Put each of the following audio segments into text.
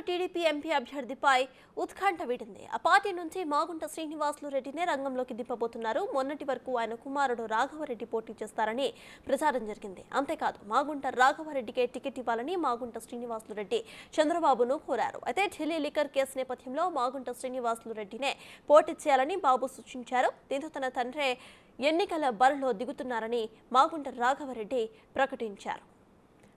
TDP MP అభ్యర్థిపై ఉత్కంఠ వీడింది. ఆ party నుంచి మాగుంట శ్రీనివాసులు రెడ్డినే రంగంలోకి దింపబోతున్నారు. మొన్నటి వరకు ఆయన కుమారుడు రాఘవరెడ్డి పోటీ చేస్తారని ప్రచారం జరిగింది. అంతేకాదు మాగుంట రాఘవరెడ్డికే టికెట్ ఇవ్వాలని మాగుంట శ్రీనివాసులు రెడ్డి చంద్రబాబును కోరారు. అయితే ఢిల్లీ లిక్కర్ కేసు నేపథ్యంలో మాగుంట శ్రీనివాసులు రెడ్డినే పోటీ చేయాలని బాబు సూచించారు. దీంతో తన తండ్రే ఎన్నికల బరిలో దిగుతున్నారని మాగుంట రాఘవరెడ్డి ప్రకటించారు.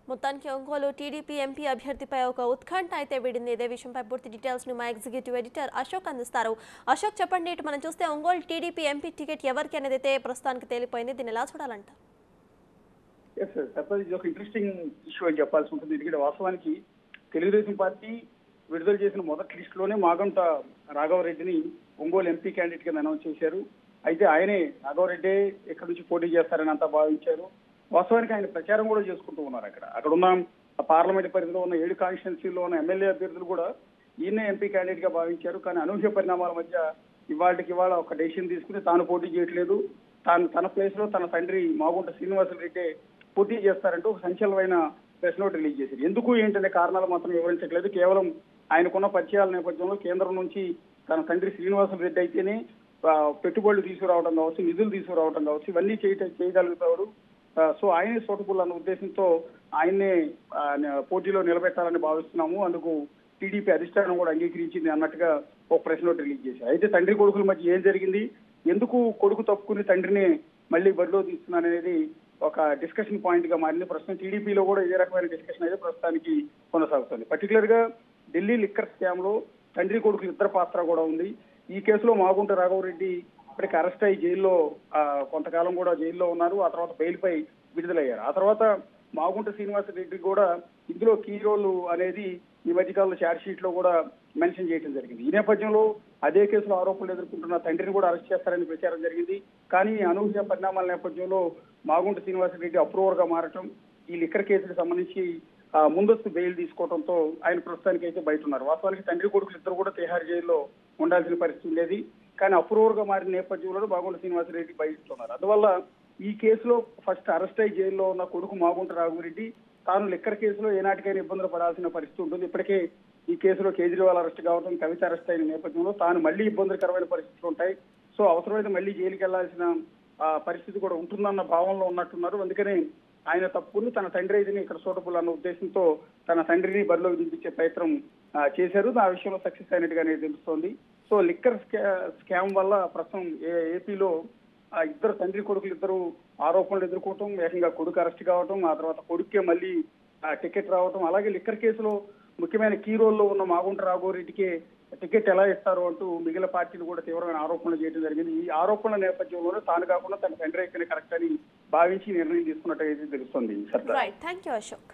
మొత్తానికి ఒంగోలు టీడీపీ ఎంపీ అభ్యర్థిపై ఒక ఉత్కంఠ అయితే వీడింది. ఇదే విషయంపై పూర్తి డీటెయిల్స్ ను మా ఎగ్జిక్యూటివ్ ఎడిటర్ అశోక్ అందిస్తారు. అశోక్, చెప్పండి, ఇటు మనం చూస్తే ఒంగోలు టీడీపీ ఎంపీ టికెట్ ఎవరికి అనేది అయితే ప్రస్తుతానికి తేలిపోయింది. దీన్ని ఎలా చూడాలంట? ఇది ఒక ఇంట్రెస్టింగ్ ఇష్యూ అని చెప్పాల్సి ఉంటుంది. ఎందుకంటే వాస్తవానికి తెలుగుదేశం పార్టీ విడుదల చేసిన మొదటి లిస్టులోనే మాగంట రాఘవరెడ్డిని ఒంగోలు ఎంపీ క్యాండిడేట్ కింద అనౌన్స్ చేశారు. అయితే ఆయనే రాఘవరెడ్డి ఎక్కడి నుంచి పోటీ చేస్తారని అంతా భావించారు. వాస్తవానికి ఆయన ప్రచారం కూడా చేసుకుంటూ ఉన్నారు. అక్కడ ఉన్న పార్లమెంట్ పరిధిలో ఉన్న 7 కాన్స్టిట్యున్సీలో ఉన్న ఎమ్మెల్యే అభ్యర్థులు కూడా ఈయనే ఎంపీ క్యాండిడేట్ గా భావించారు. కానీ అనూహ్య పరిణామాల మధ్య ఇవాళ ఒక డెసిషన్ తీసుకుని తాను పోటీ చేయట్లేదు, తన ప్లేస్ లో తన తండ్రి మాగుంట శ్రీనివాసులు రెడ్డి పోటీ చేస్తారంటూ ఒక సంచలనమైన ప్రెస్ నోట్ రిలీజ్ చేశారు. ఎందుకు ఏంటనే కారణాలు మాత్రం వివరించట్లేదు. కేవలం ఆయనకున్న పరిచయాల నేపథ్యంలో కేంద్రం నుంచి తన తండ్రి శ్రీనివాసులు రెడ్డి అయితేనే పెట్టుబడులు తీసుకురావడం కావచ్చు, నిధులు తీసుకురావడం కావచ్చు, ఇవన్నీ చేయగలుగుతాడు. సో ఆయనే సూటబుల్ అన్న ఉద్దేశంతో ఆయన్నే పోటీలో నిలబెట్టాలని భావిస్తున్నాము. అందుకు టీడీపీ అధిష్టానం కూడా అంగీకరించింది అన్నట్టుగా ఒక ప్రెస్ నోట్ రిలీజ్ చేశారు. అయితే తండ్రి కొడుకుల మధ్య ఏం జరిగింది, ఎందుకు కొడుకు తప్పుకుని తండ్రిని మళ్ళీ బరిలో తీస్తున్నారనేది ఒక డిస్కషన్ పాయింట్ గా మారింది. ప్రస్తుతం టీడీపీలో కూడా ఇదే రకమైన డిస్కషన్ అయితే ప్రస్తుతానికి కొనసాగుతుంది. పర్టికులర్ గా ఢిల్లీ లిక్కర్ స్కామ్ లో తండ్రి కొడుకులు ఇద్దరు పాత్ర కూడా ఉంది. ఈ కేసులో మాగుంట రాఘవరెడ్డి ఇప్పటికి అరెస్ట్ అయ్యి జైల్లో కొంతకాలం కూడా జైల్లో ఉన్నారు. ఆ తర్వాత బెయిల్ పై విడుదలయ్యారు. ఆ తర్వాత మాగుంట శ్రీనివాసరెడ్డి కూడా ఇందులో కీ రోల్ అనేది ఈ మధ్యకాలంలో ఛార్జ్ షీట్ లో కూడా మెన్షన్ చేయడం జరిగింది. ఈ నేపథ్యంలో అదే కేసులో ఆరోపణలు ఎదుర్కొంటున్న తండ్రిని కూడా అరెస్ట్ చేస్తారని ప్రచారం జరిగింది. కానీ అనూహ్య పరిణామాల నేపథ్యంలో మాగుంట శ్రీనివాసరెడ్డి అప్రూవర్ గా మారటం, ఈ లిక్కర్ కేసుకు సంబంధించి ముందస్తు బెయిల్ తీసుకోవడంతో ఆయన ప్రస్తుతానికి అయితే బయట ఉన్నారు. వాస్తవానికి తండ్రి కొడుకులు ఇద్దరు కూడా తిహార్ జైల్లో ఉండాల్సిన పరిస్థితి ఉండేది. కానీ అప్రూవర్ గా మారిన నేపథ్యంలో మాగుంట శ్రీనివాసరెడ్డి బయట ఉన్నారు. అందువల్ల ఈ కేసులో ఫస్ట్ అరెస్ట్ అయ్యి జైల్లో ఉన్న కొడుకు మాగుంట రాఘవరెడ్డి తాను లిక్కర్ కేసులో ఏనాటికైనా ఇబ్బందులు పడాల్సిన పరిస్థితి ఉంటుంది. ఇప్పటికే ఈ కేసులో కేజ్రీవాల్ అరెస్ట్ కావడం, కవిత అరెస్ట్ అయిన నేపథ్యంలో తాను మళ్ళీ ఇబ్బందికరమైన పరిస్థితులు ఉంటాయి. సో అవసరమైతే మళ్ళీ జైలుకి వెళ్లాల్సిన పరిస్థితి కూడా ఉంటుందన్న భావనలో ఉన్నట్టున్నారు. అందుకని ఆయన తప్పుని తన తండ్రి అయితేనే ఇక్కడ సూటబుల్ అన్న ఉద్దేశంతో తన తండ్రిని బరిలోకి దింపించే ప్రయత్నం చేశారు. ఆ విషయంలో సక్సెస్ అయినట్టుగానే తెలుస్తోంది. సో లిక్కర్ స్కామ్ వల్ల ప్రస్తుతం ఏపీలో ఇద్దరు తండ్రి కొడుకులు ఇద్దరు ఆరోపణలు ఎదుర్కోవటం, ఏకంగా కొడుకు అరెస్ట్ కావటం, ఆ తర్వాత కొడుకే మళ్ళీ టికెట్ రావటం, అలాగే లిక్కర్ కేసులో ముఖ్యమైన కీ రోల్లో ఉన్న మాగుంట రాఘవరెడ్డికి టికెట్ ఎలా ఇస్తారు అంటూ మిగిలిన పార్టీలు కూడా తీవ్రమైన ఆరోపణలు చేయడం జరిగింది. ఈ ఆరోపణల నేపథ్యంలోనే తాను కాకుండా తన తండ్రి అయితేనే కరెక్ట్ అని భావించి నిర్ణయం తీసుకున్నట్టు తెలుస్తుంది. Right, thank you Ashok.